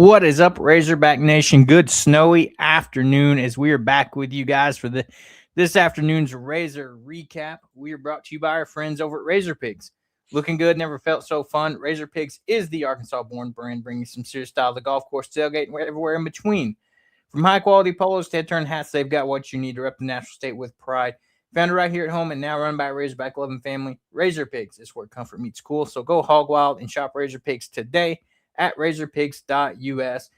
What is up, Razorback Nation? Good snowy afternoon as we are back with you guys for this afternoon's Razor recap. We are brought to you by our friends over at Razor Pigs. Looking good, never felt so fun. Razor Pigs is the Arkansas-born brand, bringing some serious style to the golf course, tailgate, and everywhere in between. From high-quality polos to head-turn hats, they've got what you need to rep the natural state with pride. Founded right here at home and now run by a Razorback-loving family, Razor Pigs is where comfort meets cool. So go hog wild and shop Razor Pigs today at razorpigs.us,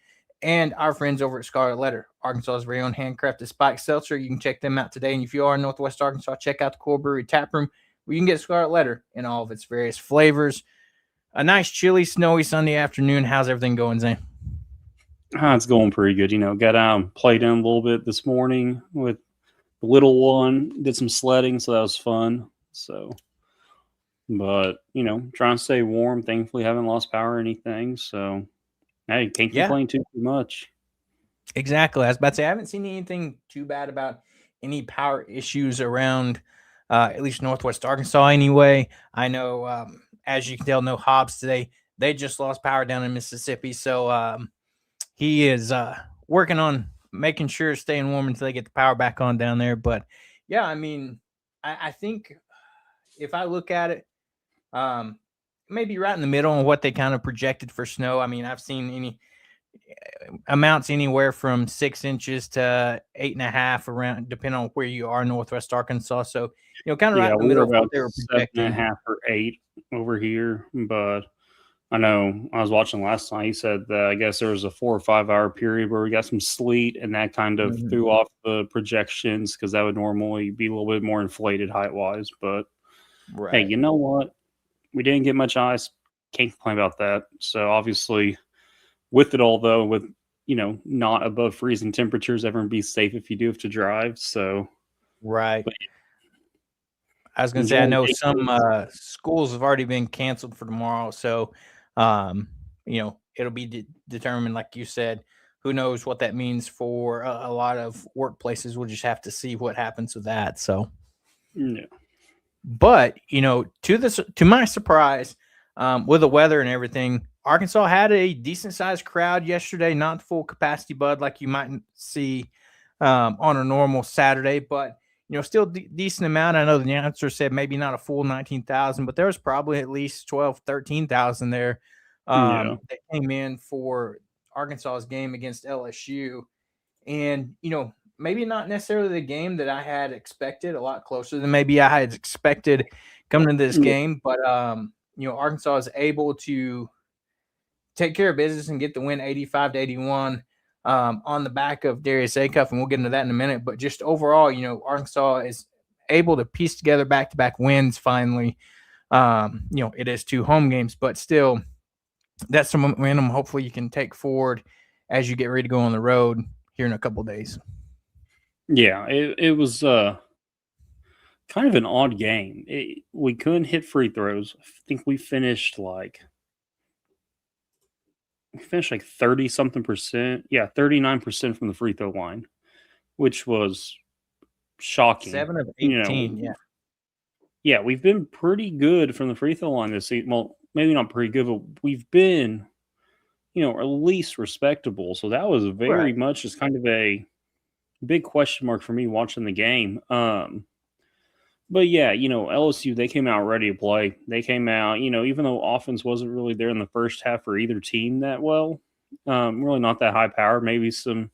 and our friends over at Scarlet Letter, Arkansas's very own handcrafted spiked seltzer. You can check them out today. And if you are in Northwest Arkansas, check out the Core Brewery Tap Room, where you can get Scarlet Letter in all of its various flavors. A nice, chilly, snowy Sunday afternoon. How's everything going, Zane? It's going pretty good. Got played in a little bit this morning with the little one. Did some sledding, so that was fun. But trying to stay warm. Thankfully, haven't lost power or anything. So, hey, can't complain too much. Exactly. I was about to say, I haven't seen anything too bad about any power issues around at least Northwest Arkansas anyway. I know, as you can tell, no Hawgs today. They just lost power down in Mississippi. So he is working on making sure staying warm until they get the power back on down there. But, yeah, I mean, I think if I look at it, maybe right in the middle on what they kind of projected for snow. I mean, I've seen any amounts anywhere from 6 inches to 8.5 around, depending on where you are, Northwest Arkansas. So, kind of right in the middle of what they were projecting. 7.5 or 8 over here. But I know I was watching last night. He said that I guess there was a 4 or 5 hour period where we got some sleet, and that kind of threw off the projections because that would normally be a little bit more inflated height wise. But hey, you know what? We didn't get much ice. Can't complain about that. So obviously, with it all though, with not above freezing temperatures, everyone be safe if you do have to drive. So but I was going to say, I know some schools have already been canceled for tomorrow. So it'll be determined, like you said. Who knows what that means for a lot of workplaces? We'll just have to see what happens with that. So yeah. But, to my surprise, with the weather and everything, Arkansas had a decent-sized crowd yesterday, not full capacity, Bud, like you might see on a normal Saturday, but, still decent amount. I know the announcer said maybe not a full 19,000, but there was probably at least 12, 13,000 there that came in for Arkansas's game against LSU. And, maybe not necessarily the game that I had expected, a lot closer than maybe I had expected coming into this game. But, Arkansas is able to take care of business and get the win 85-81 on the back of Darius Acuff, and we'll get into that in a minute. But just overall, Arkansas is able to piece together back-to-back wins finally. It is 2 home games, but still, that's some momentum hopefully you can take forward as you get ready to go on the road here in a couple of days. Yeah, it was kind of an odd game. We couldn't hit free throws. I think we finished like 30-something%. Yeah, 39% from the free throw line, which was shocking. 7 of 18, Yeah, we've been pretty good from the free throw line this season. Well, maybe not pretty good, but we've been, at least respectable. So that was very much just kind of a big question mark for me watching the game. But yeah, LSU, they came out ready to play. They came out, even though offense wasn't really there in the first half for either team that well, really not that high power. Maybe some,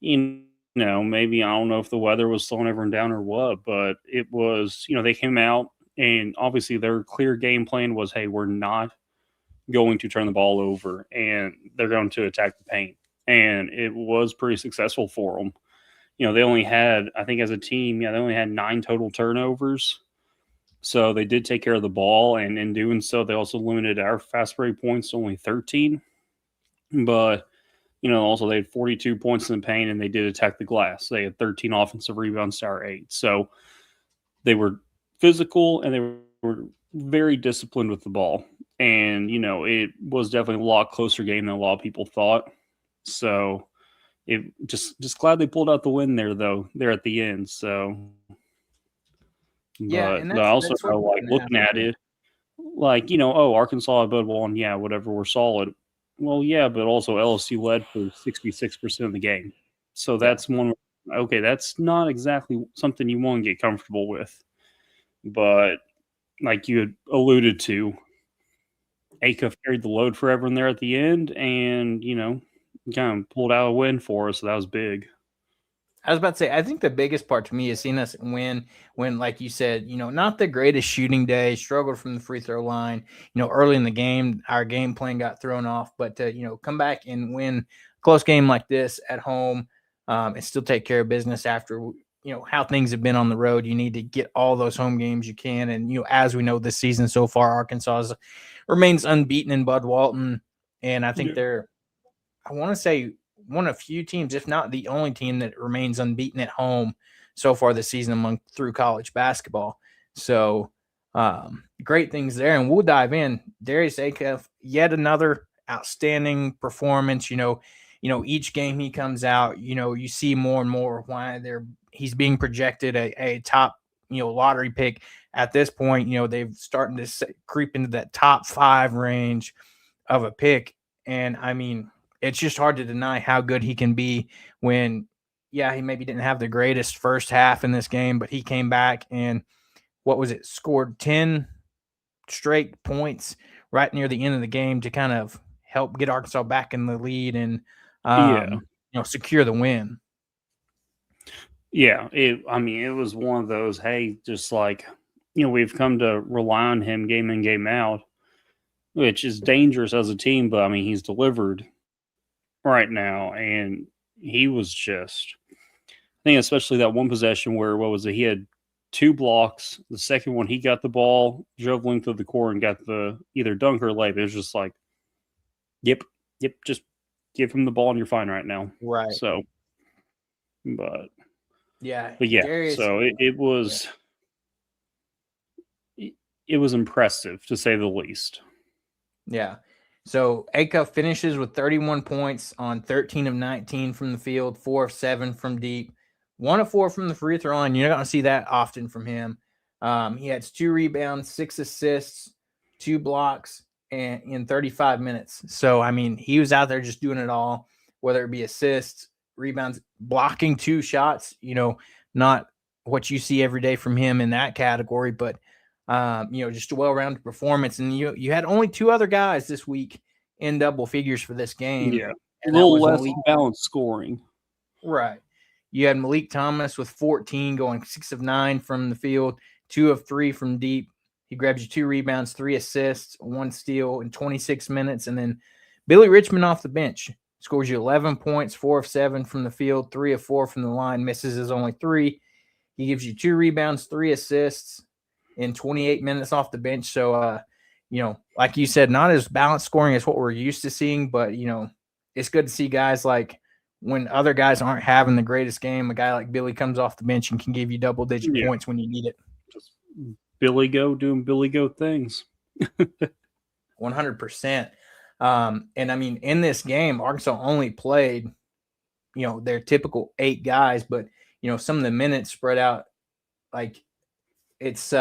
maybe I don't know if the weather was slowing everyone down or what, but it was, they came out and obviously their clear game plan was, hey, we're not going to turn the ball over and they're going to attack the paint. And it was pretty successful for them. They only had, I think as a team, they only had 9 total turnovers. So they did take care of the ball. And in doing so, they also limited our fast break points to only 13. But, also they had 42 points in the paint and they did attack the glass. They had 13 offensive rebounds to our 8. So they were physical and they were very disciplined with the ball. And, it was definitely a lot closer game than a lot of people thought. So it just glad they pulled out the win there, though, there at the end. So, but I also know, looking at it, Arkansas, Bud won, whatever, we're solid. Well, yeah, but also LSU led for 66% of the game. So Yeah. that's one. Okay, that's not exactly something you want to get comfortable with. But like you had alluded to, Acuff carried the load for everyone there at the end, and kind of pulled out a win for us. So that was big. I was about to say, I think the biggest part to me is seeing us win when, like you said, not the greatest shooting day, struggled from the free throw line. Early in the game, our game plan got thrown off, but to, come back and win a close game like this at home and still take care of business after, how things have been on the road. You need to get all those home games you can. And, as we know this season so far, Arkansas remains unbeaten in Bud Walton. And I think I want to say, one of few teams, if not the only team, that remains unbeaten at home so far this season through college basketball. So great things there, and we'll dive in. Darius Acuff, yet another outstanding performance. Each game he comes out, you see more and more why he's being projected a top lottery pick at this point. They've starting to creep into that top 5 range of a pick, and I mean, it's just hard to deny how good he can be when, yeah, he maybe didn't have the greatest first half in this game, but he came back and what was it? Scored 10 straight points right near the end of the game to kind of help get Arkansas back in the lead and, Yeah, secure the win. yeah. It was one of those. Hey, just like we've come to rely on him game in game out, which is dangerous as a team. But I mean, he's delivered right now, and he was just. I think especially that one possession where what was it? He had 2 blocks. The second one, he got the ball, drove length of the court, and got the either dunk or layup. It was just like, yep, just give him the ball and you're fine right now. Right. So, but Yeah. yeah, Darius. so it was impressive to say the least. Yeah. So Acuff finishes with 31 points on 13 of 19 from the field, 4 of 7 from deep, 1 of 4 from the free throw line. You're not going to see that often from him. He had 2 rebounds, 6 assists, 2 blocks, and in 35 minutes. So, I mean, he was out there just doing it all, whether it be assists, rebounds, blocking 2 shots, not what you see every day from him in that category, but just a well-rounded performance. And you had only 2 other guys this week in double figures for this game. Yeah, a And that little was less Malik. balanced scoring. Right. You had Malik Thomas with 14, going 6 of 9 from the field, 2 of 3 from deep. He grabs you 2 rebounds, 3 assists, 1 steal in 26 minutes. And then Billy Richmond off the bench scores you 11 points, 4 of 7 from the field, 3 of 4 from the line, misses his only 3. He gives you 2 rebounds, 3 assists in 28 minutes off the bench. So, like you said, not as balanced scoring as what we're used to seeing, but, it's good to see guys like when other guys aren't having the greatest game, a guy like Billy comes off the bench and can give you double-digit points when you need it. Just Billy Go doing Billy Go things. 100%. And I mean, in this game, Arkansas only played, their typical 8 guys, but, some of the minutes spread out like it's,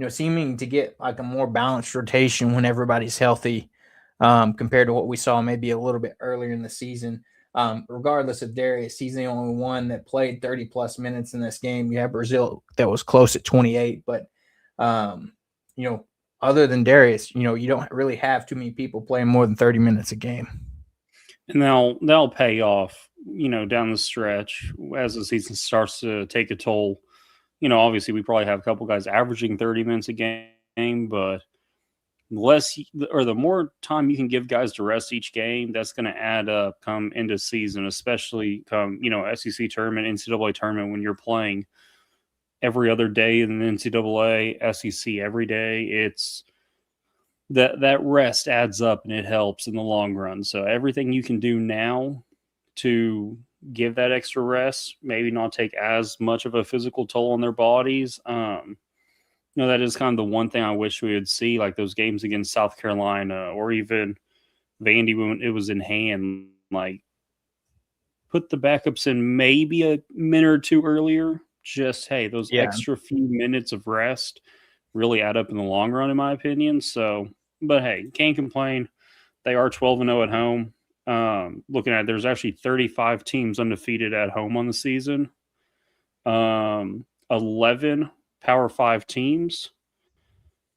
seeming to get like a more balanced rotation when everybody's healthy compared to what we saw maybe a little bit earlier in the season. Regardless of Darius, he's the only one that played 30 plus minutes in this game. You have Brazil that was close at 28, but other than Darius, you don't really have too many people playing more than 30 minutes a game. And that'll pay off, down the stretch as the season starts to take a toll. Obviously we probably have a couple guys averaging 30 minutes a game, but the more time you can give guys to rest each game, that's going to add up come into season, especially come, SEC tournament, NCAA tournament, when you're playing every other day in the NCAA, SEC every day. It's that rest adds up and it helps in the long run. So everything you can do now to give that extra rest, maybe not take as much of a physical toll on their bodies. That is kind of the one thing I wish we would see, like those games against South Carolina or even Vandy when it was in hand, like put the backups in maybe a minute or 2 earlier. Just, hey, those extra few minutes of rest really add up in the long run, in my opinion. So, but hey, can't complain. They are 12-0 at home. Looking at it, there's actually 35 teams undefeated at home on the season. 11 Power 5 teams.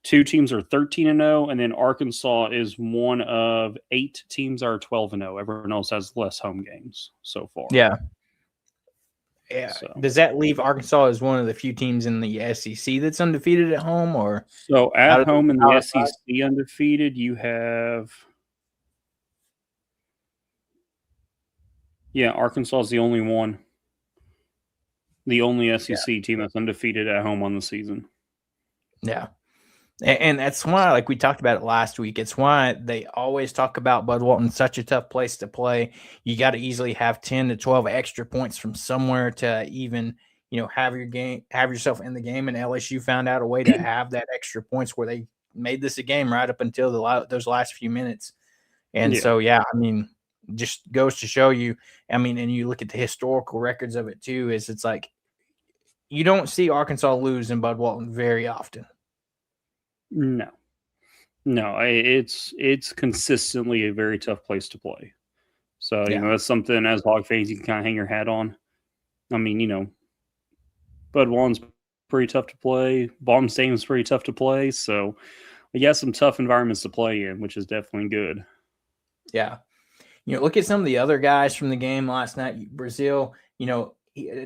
2 teams are 13-0, and then Arkansas is one of 8 teams that are 12-0. Everyone else has less home games so far. Yeah. Yeah. So. Does that leave Arkansas as one of the few teams in the SEC that's undefeated at home, or So at home in the SEC undefeated, you have Arkansas is the only one. The only SEC team that's undefeated at home on the season. Yeah. And that's why, like we talked about it last week, it's why they always talk about Bud Walton, such a tough place to play. You got to easily have 10 to 12 extra points from somewhere to even, have yourself in the game. And LSU found out a way to have that extra points where they made this a game right up until those last few minutes. And so, just goes to show you, and you look at the historical records of it too, it's like you don't see Arkansas lose in Bud Walton very often. No, it's consistently a very tough place to play. So, that's something as Hog fans you can kind of hang your hat on. Bud Walton's pretty tough to play. Ball Stadium's pretty tough to play. So, you got some tough environments to play in, which is definitely good. Yeah. Look at some of the other guys from the game last night. Brazil,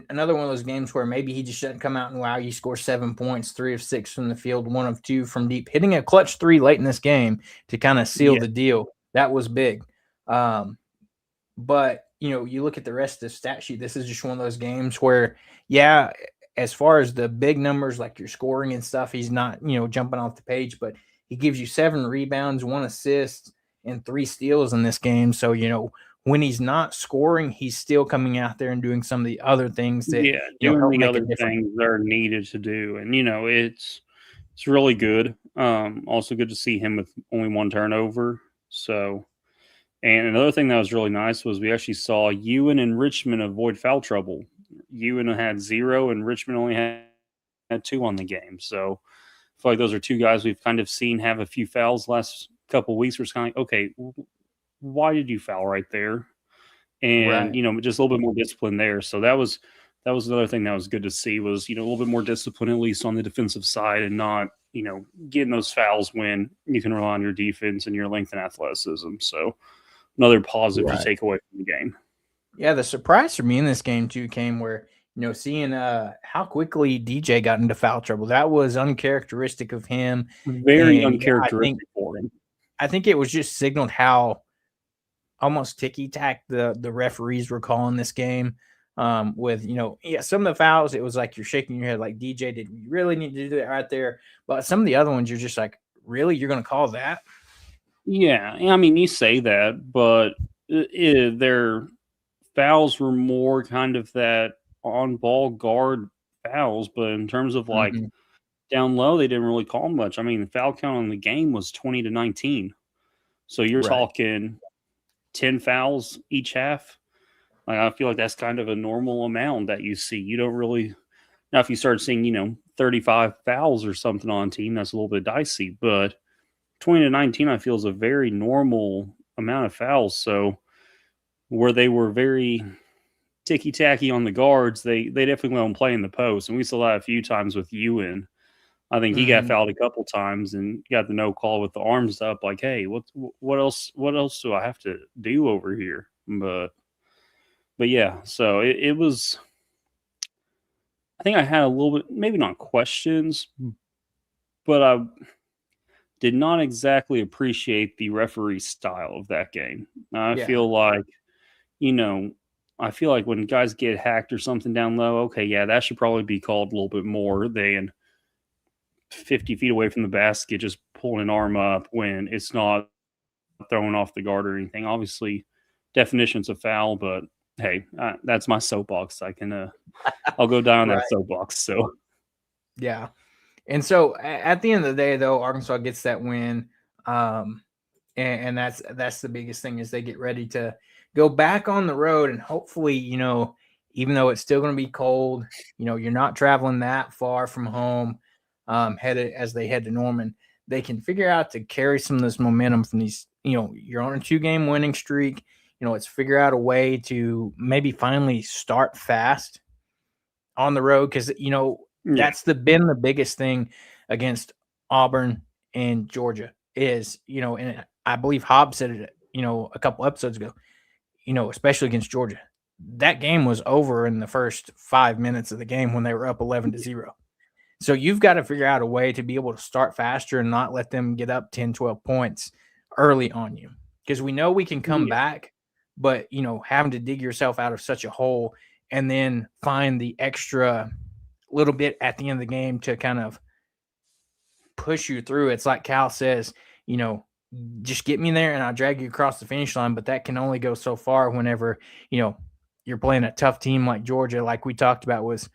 another one of those games where maybe he just doesn't come out and wow, you score 7 points, 3 of 6 from the field, 1 of 2 from deep, hitting a clutch 3 late in this game to kind of seal the deal. That was big. But you look at the rest of the stat sheet. This is just one of those games where, as far as the big numbers, like your scoring and stuff, he's not, jumping off the page, but he gives you 7 rebounds, 1 assist, and 3 steals in this game. So, when he's not scoring, he's still coming out there and doing some of the other things that doing the other things that are needed to do. And it's really good. Also good to see him with only 1 turnover. So, and another thing that was really nice was we actually saw Ewan and Richmond avoid foul trouble. Ewan had 0 and Richmond only had 2 on the game. So I feel like those are 2 guys we've kind of seen have a few fouls last couple of weeks. Where it's kind of like, okay, why did you foul right there? And just a little bit more discipline there. So that was another thing that was good to see was a little bit more discipline, at least on the defensive side, and not getting those fouls when you can rely on your defense and your length and athleticism. So another positive to take away from the game. Yeah, the surprise for me in this game too came where seeing how quickly DJ got into foul trouble. That was uncharacteristic of him. Very uncharacteristic for him. I think it was just signaled how almost ticky-tack the referees were calling this game with, some of the fouls, it was like you're shaking your head like, DJ, did we really need to do that right there? But some of the other ones, you're just like, really? You're going to call that? Yeah, you say that, but their fouls were more kind of that on-ball guard fouls, but in terms of down low, they didn't really call much. The foul count on the game was 20-19. So you're talking 10 fouls each half. I feel like that's kind of a normal amount that you see. You don't really – now if you start seeing, 35 fouls or something on a team, that's a little bit dicey. But 20-19, I feel, is a very normal amount of fouls. So where they were very ticky-tacky on the guards, they definitely let them play in the post. And we saw that a few times with Ewan. I think he got fouled a couple times and got the no call with the arms up, like, hey, what else do I have to do over here? But yeah, so it was – I think I had a little bit – maybe not questions, but I did not exactly appreciate the referee style of that game. I feel like, I feel like when guys get hacked or something down low, okay, that should probably be called a little bit more than 50 feet away from the basket, just pulling an arm up when it's not throwing off the guard or anything. Obviously, definition's a foul, but hey, that's my soapbox. I'll go down that soapbox. So, yeah. And so at the end of the day, though, Arkansas gets that win. And that's the biggest thing is they get ready to go back on the road and hopefully, even though it's still going to be cold, you're not traveling that far from home, as they head to Norman, they can figure out to carry some of this momentum from these you're on a 2-game winning streak. Let's figure out a way to maybe finally start fast on the road because Yeah. that's been the biggest thing against Auburn and Georgia is and I believe Hobbs said it a couple episodes ago, especially against Georgia. That game was over in the first 5 minutes of the game when they were up 11-0. So you've got to figure out a way to be able to start faster and not let them get up 10, 12 points early on you. Because we know we can come Yeah. back, but having to dig yourself out of such a hole and then find the extra little bit at the end of the game to kind of push you through. It's like Cal says, just get me there and I'll drag you across the finish line. But that can only go so far whenever, you're playing a tough team like Georgia, like we talked about, was,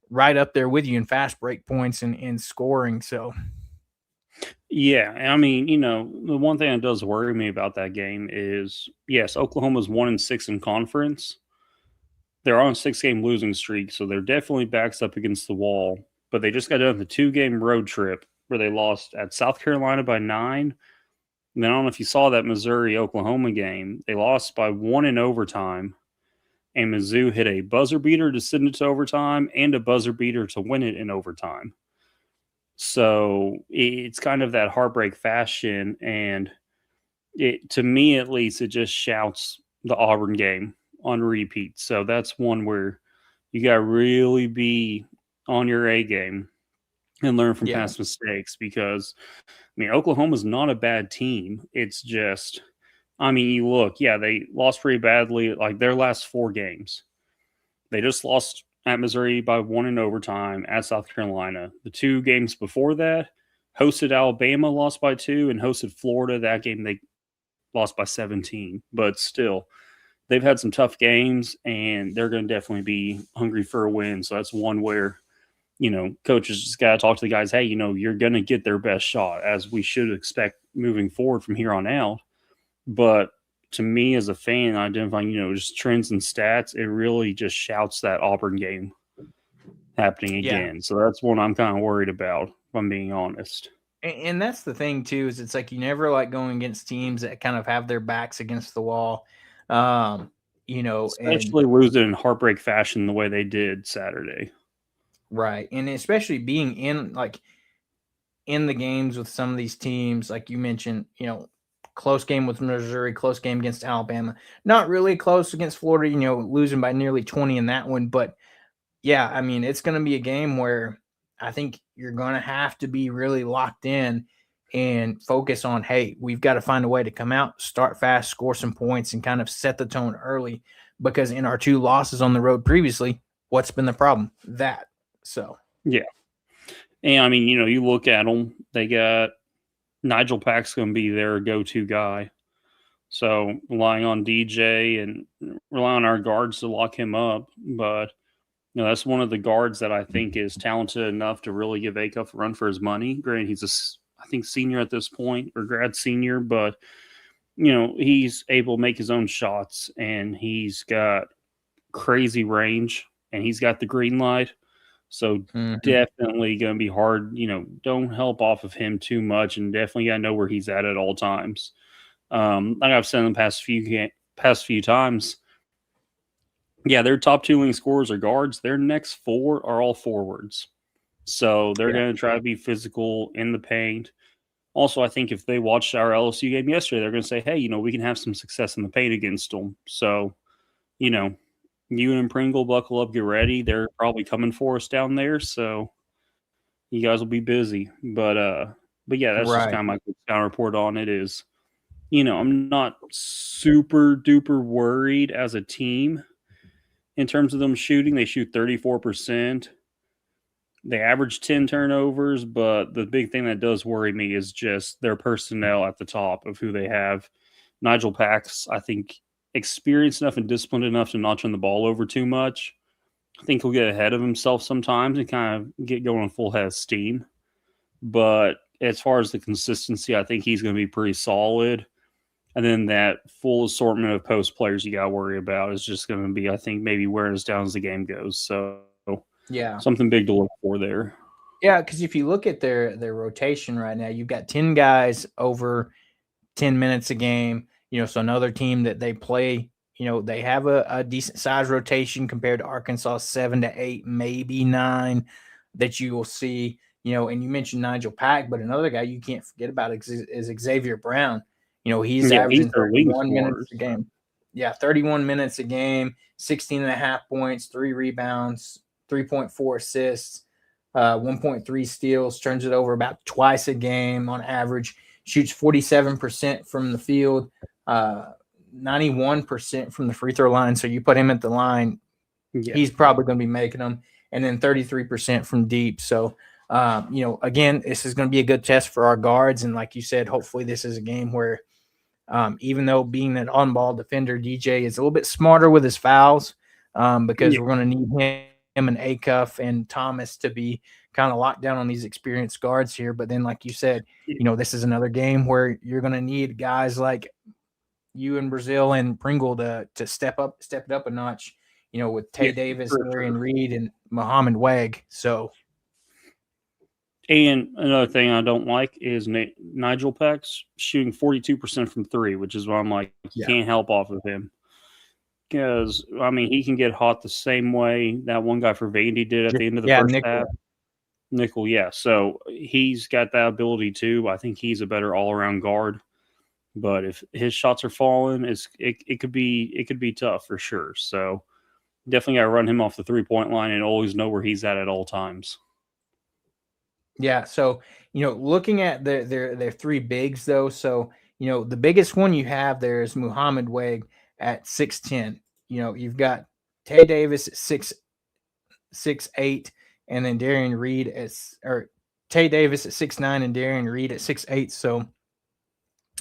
right up there with you in fast break points and scoring. So, Yeah. I mean, the one thing that does worry me about that game is, yes, Oklahoma's 1-6 in conference. They're on a 6-game losing streak, so they're definitely backs up against the wall. But they just got done the 2-game road trip where they lost at South Carolina by 9. And then I don't know if you saw that Missouri-Oklahoma game. They lost by 1 in overtime, and Mizzou hit a buzzer beater to send it to overtime and a buzzer beater to win it in overtime. So it's kind of that heartbreak fashion, and to me at least, it just shouts the Auburn game on repeat. So that's one where you got to really be on your A game and learn from past mistakes because, Oklahoma's not a bad team. It's just, you look, they lost pretty badly, like their last 4 games. They just lost at Missouri by 1 in overtime, at South Carolina. The 2 games before that, hosted Alabama, lost by 2, and hosted Florida. That game they lost by 17. But still, they've had some tough games, and they're going to definitely be hungry for a win. So that's one where, coaches just got to talk to the guys, hey, you're going to get their best shot, as we should expect moving forward from here on out. But to me as a fan, identifying, just trends and stats, it really just shouts that Auburn game happening again. Yeah. So that's one I'm kind of worried about, if I'm being honest. And that's the thing too, is it's like you never like going against teams that kind of have their backs against the wall. Especially losing in heartbreak fashion the way they did Saturday. Right. And especially being in the games with some of these teams, like you mentioned, close game with Missouri, close game against Alabama, not really close against Florida, losing by nearly 20 in that one. But yeah, it's going to be a game where I think you're going to have to be really locked in and focus on, hey, we've got to find a way to come out, start fast, score some points, and kind of set the tone early. Because in our 2 losses on the road previously, what's been the problem? That. So. Yeah. And, you look at them, they got Nigel Pack's going to be their go-to guy. So relying on DJ and relying on our guards to lock him up. But, that's one of the guards that I think is talented enough to really give Acuff a run for his money. Granted, he's I think senior at this point, or grad senior, but, he's able to make his own shots, and he's got crazy range, and he's got the green light. So definitely going to be hard. Don't help off of him too much, and definitely got to know where he's at all times. Like I've said in the past few times, their top 2 leading scorers are guards. Their next 4 are all forwards. So they're going to try to be physical in the paint. Also, I think if they watched our LSU game yesterday, they're going to say, hey, we can have some success in the paint against them. So, you and Pringle buckle up, get ready. They're probably coming for us down there, so you guys will be busy. But yeah, that's just kind of my quick report on it. Is I'm not super duper worried as a team in terms of them shooting. They shoot 34%. They average 10 turnovers, but the big thing that does worry me is just their personnel at the top of who they have. Nigel Pack's, I think, experienced enough and disciplined enough to not turn the ball over too much. I think he'll get ahead of himself sometimes and kind of get going full head of steam. But as far as the consistency, I think he's going to be pretty solid. And then that full assortment of post players you got to worry about is just going to be, I think, maybe wearing us down as the game goes. So something big to look for there. Yeah, because if you look at their rotation right now, you've got 10 guys over 10 minutes a game. So another team that they play, they have a decent size rotation compared to Arkansas, 7 to 8, maybe 9 that you will see. And you mentioned Nigel Pack, but another guy you can't forget about is Xavier Brown. He's Yeah, he's averaging their leading 31 scorer. minutes a game. Yeah, 31 minutes a game, 16 and a half points, 3 rebounds, 3.4 assists, 1.3 steals, turns it over about twice a game on average, shoots 47% from the field, 91% from the free throw line. So you put him at the line, he's probably going to be making them, and then 33% from deep. So, again, this is going to be a good test for our guards. And like you said, hopefully this is a game where, even though being an on-ball defender, DJ is a little bit smarter with his fouls, because we're going to need him and Acuff and Thomas to be kind of locked down on these experienced guards here. But then, like you said, this is another game where you're going to need guys like you and Brazil and Pringle to step it up a notch, with Tay Davis, Darian Reed, and Muhammad Weg. So, and another thing I don't like is Nigel Pack's shooting 42% from 3, which is why I'm like, you can't help off of him. Because, he can get hot the same way that one guy for Vandy did at the end of the first half. Nickel, yeah. So he's got that ability too. I think he's a better all-around guard. But if his shots are falling, it could be tough for sure. So definitely got to run him off the 3-point line and always know where he's at all times. Yeah. So, looking at their 3 bigs though. So, the biggest one you have there is Muhammad Weg at 6'10". You've got Tay Davis at 6'8", and then Darian Reed Tay Davis at 6'9" and Darian Reed at 6'8". So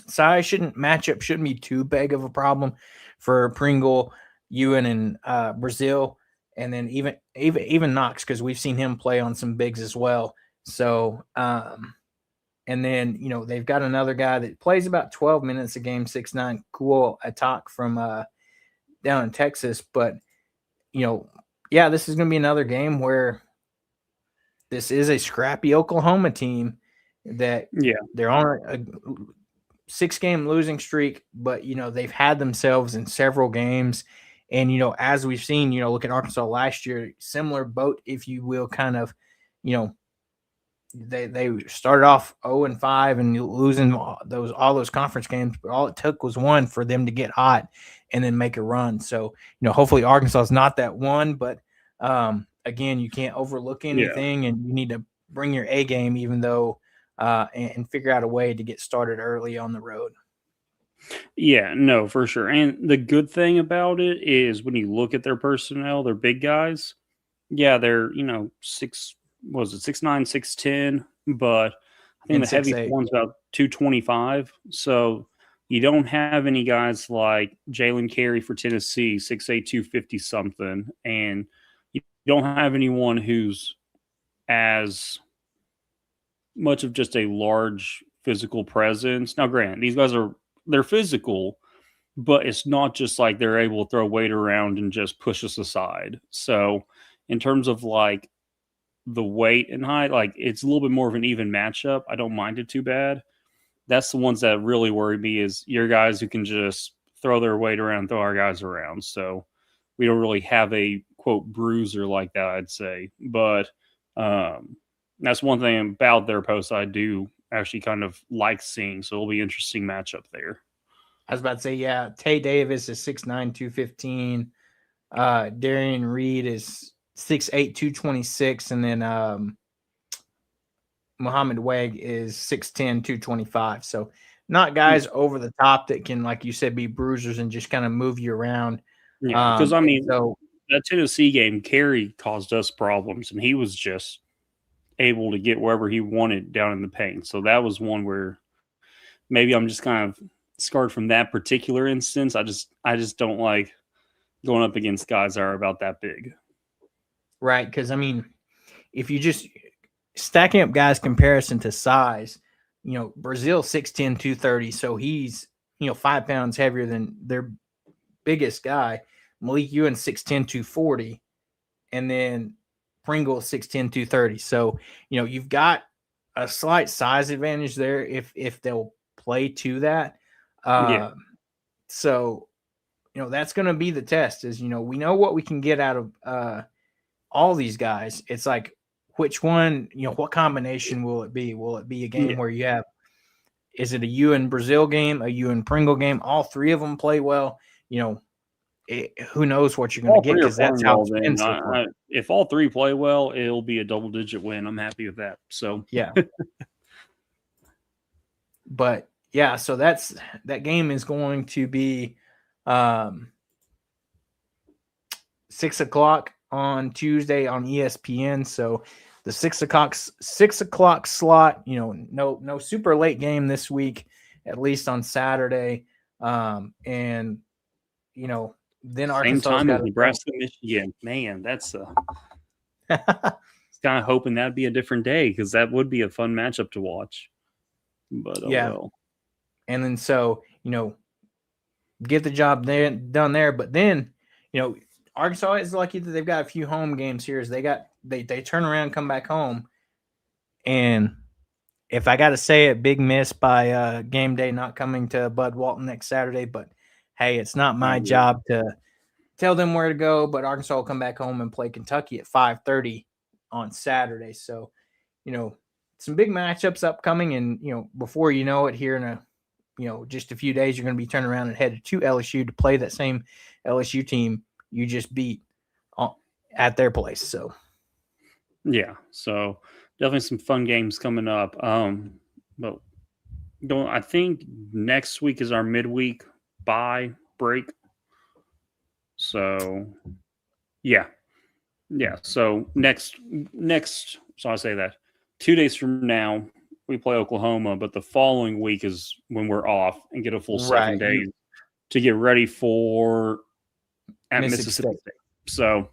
size shouldn't be too big of a problem for Pringle, Ewan, and Brazil, and then even Knox, because we've seen him play on some bigs as well. So, and then they've got another guy that plays about 12 minutes a game, 6'9", Cool Atak from down in Texas. But this is going to be another game where this is a scrappy Oklahoma team that they're on a 6-game losing streak, but they've had themselves in several games. And as we've seen, look at Arkansas last year, similar boat, if you will, kind of, they started off 0-5 and losing all those conference games, but all it took was one for them to get hot and then make a run. So hopefully Arkansas is not that one, but again, you can't overlook anything, and you need to bring your A game, even though and figure out a way to get started early on the road. Yeah, no, for sure. And the good thing about it is when you look at their personnel, they're big guys. Yeah, they're 6'9", 6'10", but I think the heaviest one's about 225. So you don't have any guys like Jalen Carey for Tennessee, 6'8", 250 something, and you don't have anyone who's as much of just a large physical presence. Now, granted, these guys they're physical, but it's not just like they're able to throw weight around and just push us aside. So in terms of like the weight and height, like it's a little bit more of an even matchup. I don't mind it too bad. That's the ones that really worry me is your guys who can just throw their weight around, throw our guys around. So we don't really have a quote bruiser like that, I'd say. But that's one thing about their posts I do actually kind of like seeing. So it'll be an interesting matchup there. I was about to say, yeah, Tay Davis is 6'9", 215. Darian Reed is 6'8", 226. And then Muhammad Weg is 6'10", 225. So not guys over the top that can, like you said, be bruisers and just kind of move you around. Yeah, because that Tennessee game, Carey caused us problems, and he was just able to get wherever he wanted down in the paint. So that was one where maybe I'm just kind of scarred from that particular instance. I just don't like going up against guys that are about that big. Right, because if you just stacking up guys comparison to size, Brazil 6'10", 230, so he's 5 pounds heavier than their biggest guy. Malik Ewan 6'10", 240, and then Pringle 6'10", 230. So you've got a slight size advantage there if they'll play to that. Uh, so, that's going to be the test is, we know what we can get out of all these guys. It's like, which one, what combination will it be? Will it be a game where you have, is it a U in Brazil game, a U in Pringle game? All three of them play well. Who knows what you're going to get because that's how it's been so far. If all three play well, it'll be a double-digit win. I'm happy with that. So yeah. But yeah, so that game is going to be 6 o'clock on Tuesday on ESPN. So the 6 o'clock slot, no super late game this week, at least on Saturday. And then Arkansas same time as Nebraska, Michigan. Man, that's kind of hoping that'd be a different day because that would be a fun matchup to watch. But well. And then so get the job done there. But then Arkansas is lucky that they've got a few home games here. Is they turn around, come back home, and if I got to say it, big miss by game day not coming to Bud Walton next Saturday. But hey, it's not my job to tell them where to go. But Arkansas will come back home and play Kentucky at 5:30 on Saturday. So, some big matchups upcoming, and before you know it, here in just a few days, you're going to be turning around and headed to LSU to play that same LSU team you just beat at their place. So, yeah, so definitely some fun games coming up. But I think next week is our midweek bye break. So, yeah. So next, so I say that 2 days from now we play Oklahoma, but the following week is when we're off and get a full 7 days to get ready for at Mississippi State. So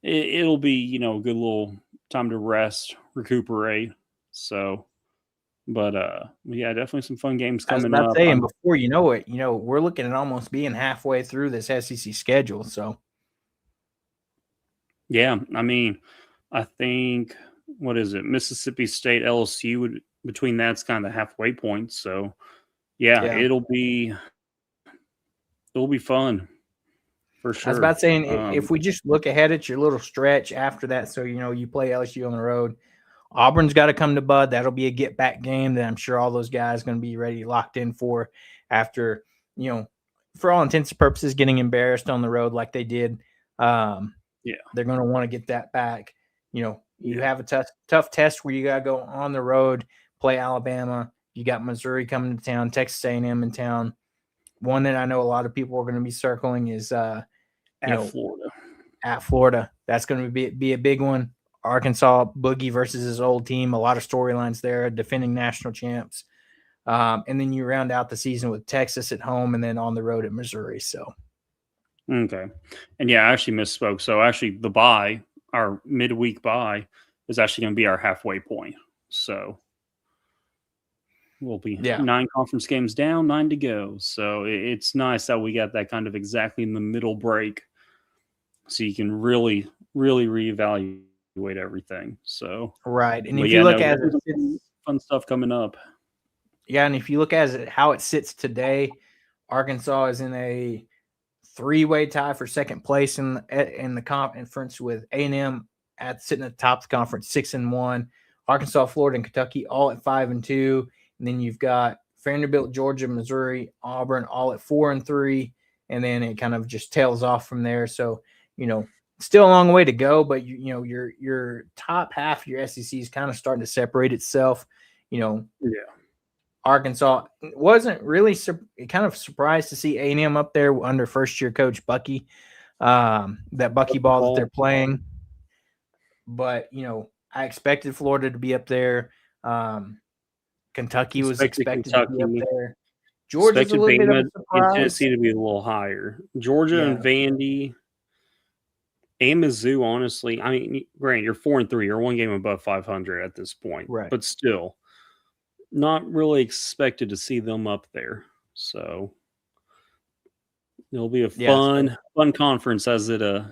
it'll be a good little time to rest, recuperate. So, but yeah, definitely some fun games coming up. And before you know it, we're looking at almost being halfway through this SEC schedule. So, yeah, I mean, I think what is it? Mississippi State, LSU between that's kind of the halfway point. So, yeah. it'll be fun. For sure. I was about saying, if we just look ahead at your little stretch after that, so you play LSU on the road, Auburn's got to come to Bud. That'll be a get-back game that I'm sure all those guys are going to be ready, locked in for after, for all intents and purposes, getting embarrassed on the road like they did. They're going to want to get that back. You have a tough test where you got to go on the road, play Alabama. You got Missouri coming to town, Texas A&M in town. One that I know a lot of people are going to be circling is at Florida. At Florida, that's going to be a big one. Arkansas Boogie versus his old team. A lot of storylines there. Defending national champs, and then you round out the season with Texas at home, and then on the road at Missouri. So, okay, and yeah, I actually misspoke. So actually, the bye, our midweek bye, is actually going to be our halfway point. So. We'll be 9 conference games down, 9 to go. So it's nice that we got that kind of exactly in the middle break, so you can really, really reevaluate everything. So right, and if you look at fun stuff coming up. Yeah, and if you look at how it sits today, Arkansas is in a 3-way tie for second place in the conference with A&M sitting at the top of the conference, 6-1. Arkansas, Florida, and Kentucky all at 5-2. And then you've got Vanderbilt, Georgia, Missouri, Auburn, all at 4-3, and then it kind of just tails off from there. So, still a long way to go, but your top half of your SEC is kind of starting to separate itself. Arkansas wasn't really kind of surprised to see A&M up there under first-year coach Bucky, that Bucky ball that they're playing. But I expected Florida to be up there. Kentucky was expected to be up there. Georgia's a little bit of a surprise. Tennessee to be a little higher. Georgia and Vandy and Mizzou, honestly, I mean, granted, you're 4-3. You're one game above 500 at this point. Right. But still, not really expected to see them up there. So it'll be a fun conference as it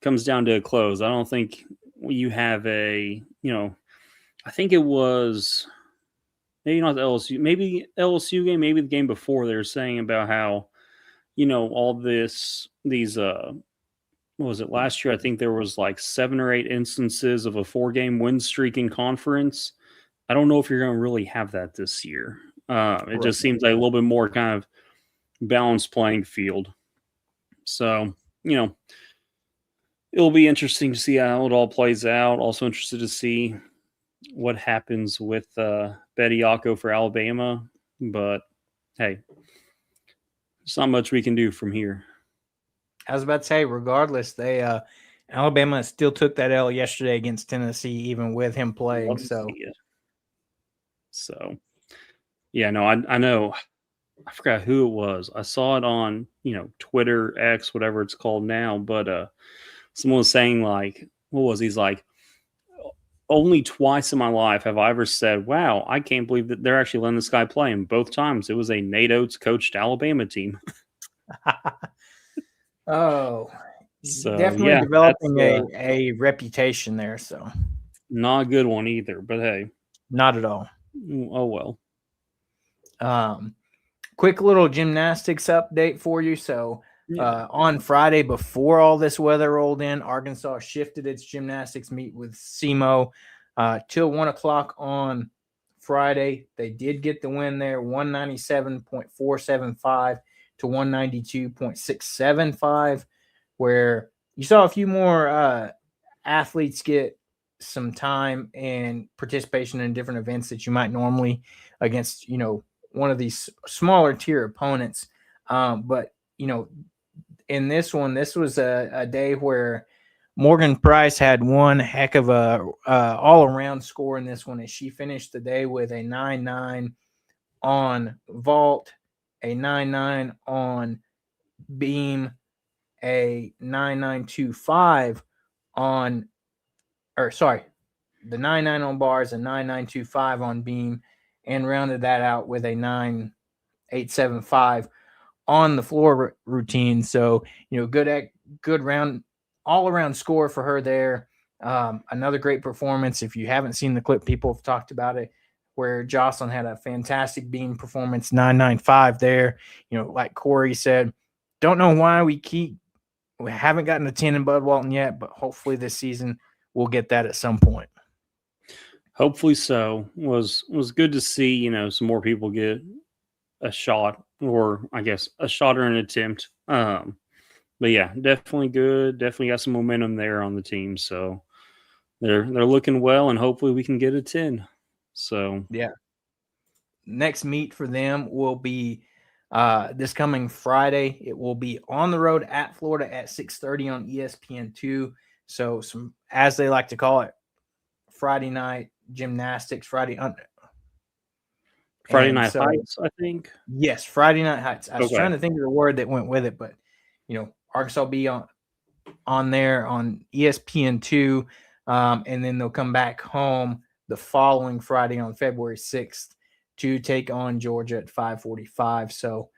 comes down to a close. I don't think you have I think it was maybe not the LSU, maybe LSU game, maybe the game before. They were saying about how all these what was it last year? I think there was like 7 or 8 instances of a 4-game win streak in conference. I don't know if you're going to really have that this year. It just seems like a little bit more kind of balanced playing field. So, it'll be interesting to see how it all plays out. Also interested to see what happens with Betty Yako for Alabama. But hey, there's not much we can do from here. I was about to say, regardless, they Alabama still took that L yesterday against Tennessee, even with him playing. So, yeah, no, I know. I forgot who it was. I saw it on Twitter, X, whatever it's called now. But someone was saying like, what was he's like? Only twice in my life have I ever said, "Wow, I can't believe that they're actually letting this guy play." And both times it was a Nate Oates coached Alabama team. Oh, so definitely yeah, developing a reputation there. So not a good one either. But hey, not at all. Oh well. Quick little gymnastics update for you. So on Friday, before all this weather rolled in, Arkansas shifted its gymnastics meet with SEMO till 1 o'clock on Friday. They did get the win there, 197.475 to 192.675, where you saw a few more athletes get some time and participation in different events that you might normally against, one of these smaller tier opponents. But, in this one, this was a day where Morgan Price had one heck of a all-around score in this one, as she finished the day with a 9.9 on vault, a 9.9 on beam, a 9.925 on, or sorry, the 9.9 on bars, a 9.925 on beam, and rounded that out with a 9.875 on the floor routine. So, good round, all around score for her there. Another great performance. If you haven't seen the clip, people have talked about it, where Jocelyn had a fantastic beam performance, 9.95 there. Like Corey said, don't know why we haven't gotten a 10 in Bud Walton yet, but hopefully this season we'll get that at some point. Hopefully so. Was good to see, some more people get a shot, or I guess a shot or an attempt. But yeah, definitely good. Definitely got some momentum there on the team. So they're looking well, and hopefully we can get a 10. So yeah. Next meet for them will be this coming Friday. It will be on the road at Florida at 6:30 on ESPN2. So some, as they like to call it, Friday night gymnastics, Friday night Heights, I think. Yes, Friday Night Heights. I was trying to think of the word that went with it, but Arkansas will be on there on ESPN2, and then they'll come back home the following Friday on February 6th to take on Georgia at 5:45. So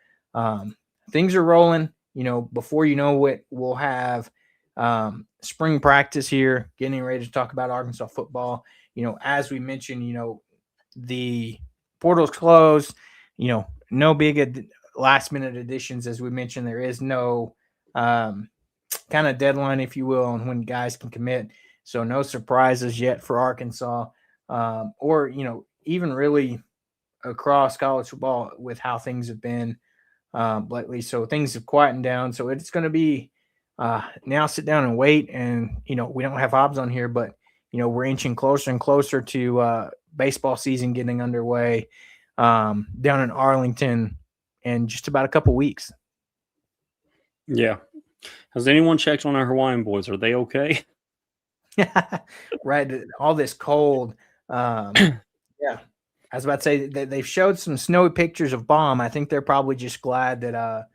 things are rolling. Before you know it, we'll have spring practice here, getting ready to talk about Arkansas football. As we mentioned, the portal's closed. No big last minute additions, as we mentioned. There is no kind of deadline, if you will, on when guys can commit. So no surprises yet for Arkansas, or even really across college football with how things have been lately. So things have quietened down. So it's going to be now sit down and wait. And we don't have Hawgs on here, but we're inching closer and closer to baseball season getting underway down in Arlington in just about a couple weeks. Yeah. Has anyone checked on our Hawaiian boys? Are they okay? Right. All this cold. Yeah. I was about to say that they've showed some snowy pictures of Baum. I think they're probably just glad that,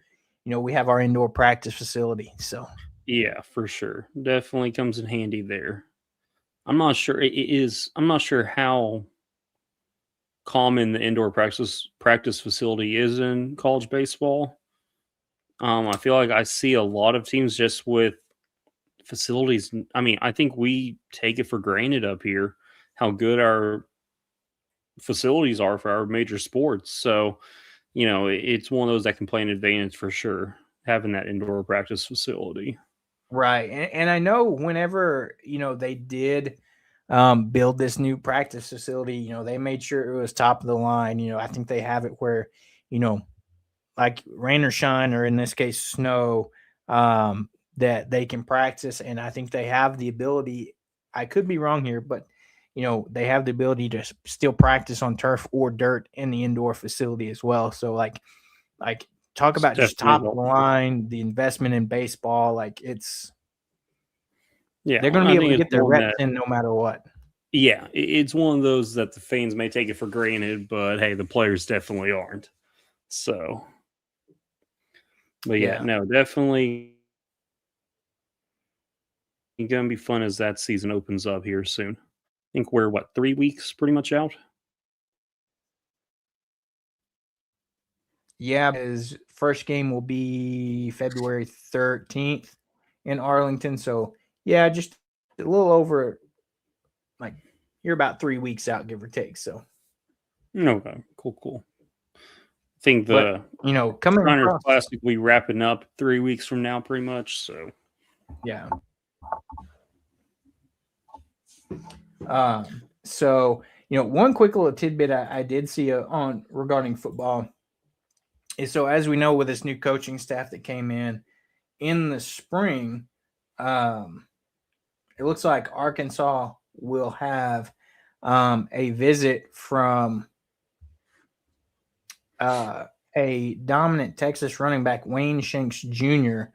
we have our indoor practice facility. So yeah, for sure. Definitely comes in handy there. I'm not sure it is. I'm not sure how common the indoor practice facility is in college baseball. I feel like I see a lot of teams just with facilities. I mean, I think we take it for granted up here how good our facilities are for our major sports. So, it's one of those that can play an advantage for sure, having that indoor practice facility. Right. And I know whenever, they did build this new practice facility, they made sure it was top of the line. I think they have it where, you know, like rain or shine, or in this case, snow, that they can practice. And I think they have the ability, I could be wrong here, but, they have the ability to still practice on turf or dirt in the indoor facility as well. So, like, talk It's about just definitely top of well, the line, the investment in baseball. Like, yeah, they're going to be I able think to it's get their one reps that, in no matter what. yeah, it's one of those that the fans may take it for granted, but hey, the players definitely aren't. So, but yeah, Yeah. no, definitely going to be fun as that season opens up here soon. I think we're 3 weeks pretty much out. Yeah. His first game will be February 13th in Arlington. So, yeah, just a little over, like, you're about 3 weeks out, give or take. So, Okay, cool. I think but, the coming Shriners across, Classic will be wrapping up 3 weeks from now, pretty much. So, yeah. So, one quick little tidbit I did see on regarding football is, so as we know, with this new coaching staff that came in the spring, um, it looks like Arkansas will have a visit from a dominant Texas running back, Wayne Shanks Jr.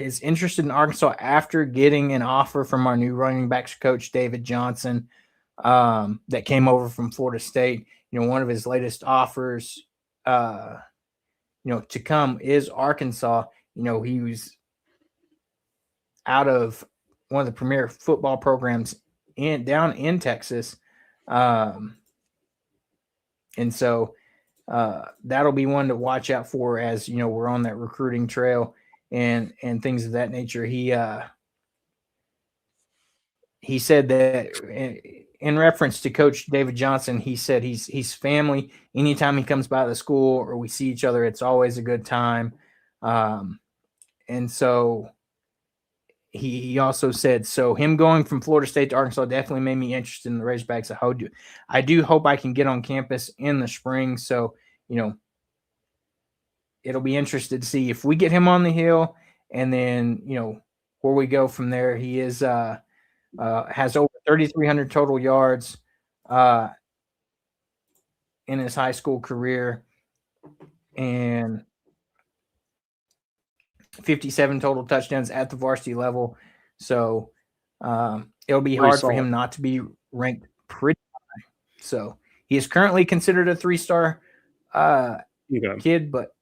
Is interested in Arkansas after getting an offer from our new running backs coach, David Johnson, that came over from Florida State. One of his latest offers, to come is Arkansas. He was out of one of the premier football programs down in Texas. And so that'll be one to watch out for as we're on that recruiting trail and things of that nature. He said that in reference to Coach David Johnson, he said he's family. Anytime he comes by the school or we see each other, it's always a good time. And so he also said, so him going from Florida State to Arkansas definitely made me interested in the Razorbacks. I do hope I can get on campus in the spring. So, it'll be interested to see if we get him on the hill, and then, where we go from there. He has over 3,300 total yards in his high school career and 57 total touchdowns at the varsity level. So it'll be pretty hard for solid. him not to be ranked pretty high. So he is currently considered a 3-star Okay. kid, but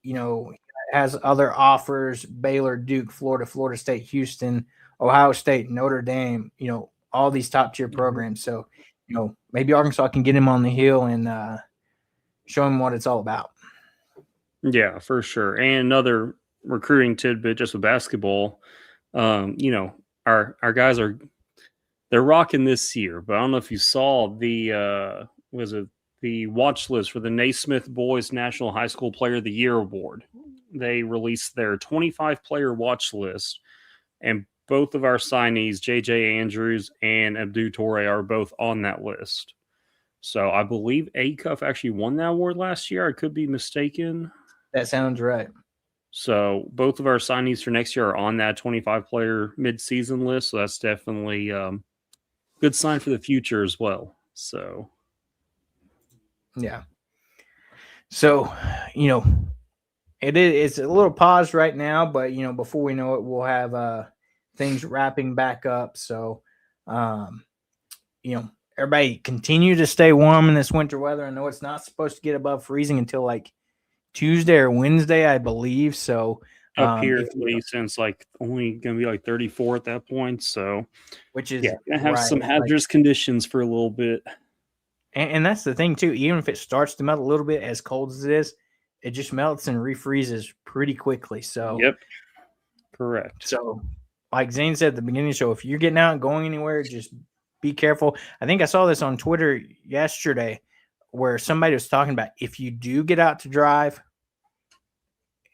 has other offers: Baylor, Duke, Florida State, Houston, Ohio State, Notre Dame, all these top tier programs. So, maybe Arkansas can get him on the hill and show him what it's all about. Yeah, for sure. And another recruiting tidbit just with basketball, our guys they're rocking this year, but I don't know if you saw the watch list for the Naismith Boys National High School Player of the Year Award. They released their 25 player watch list, and both of our signees, JJ Andrews and Abdu Torre, are both on that list. So I believe ACUF actually won that award last year. I could be mistaken. That sounds right. So both of our signees for next year are on that 25 player midseason list. So that's definitely good sign for the future as well. So Yeah. So, it's a little pause right now, but before we know it, we'll have things wrapping back up. So, everybody continue to stay warm in this winter weather. I know it's not supposed to get above freezing until like Tuesday or Wednesday, I believe. So up here, at least, since only going to be 34 at that point. So, which is gonna have some right, hazardous conditions for a little bit. And that's the thing too. Even if it starts to melt a little bit, as cold as it is, it just melts and refreezes pretty quickly. So, yep, correct. So, like Zane said at the beginning of the show, if you're getting out and going anywhere, just be careful. I think I saw this on Twitter yesterday where somebody was talking about if you do get out to drive,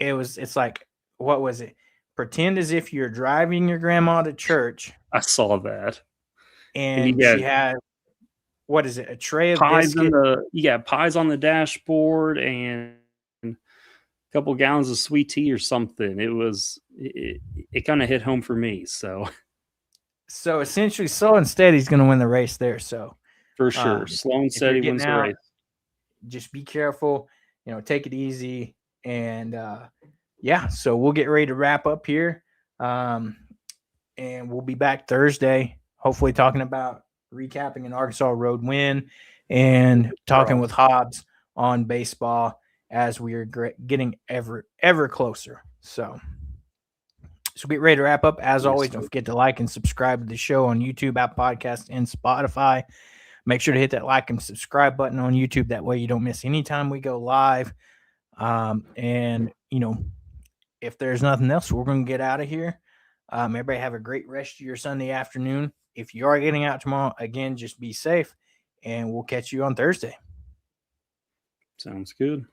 it's like, what was it? Pretend as if you're driving your grandma to church, I saw that. And you and got she had, what is it, a tray of pies biscuits. pies on the dashboard and a couple gallons of sweet tea or something. It kind of hit home for me. So So essentially, Slow and Steady's going to win the race there. So for sure, slow and if you're steady getting wins the out, race. just be careful. Take it easy, and yeah. So we'll get ready to wrap up here, and we'll be back Thursday, hopefully talking about recapping an Arkansas road win and talking with Hobbs on baseball as we are getting ever closer. So get ready to wrap up. As always, don't forget to like and subscribe to the show on YouTube, Apple Podcasts, and Spotify. Make sure to hit that like and subscribe button on YouTube. That way you don't miss any time we go live. And, if there's nothing else, we're going to get out of here. Everybody have a great rest of your Sunday afternoon. If you are getting out tomorrow, again, just be safe, and we'll catch you on Thursday. Sounds good.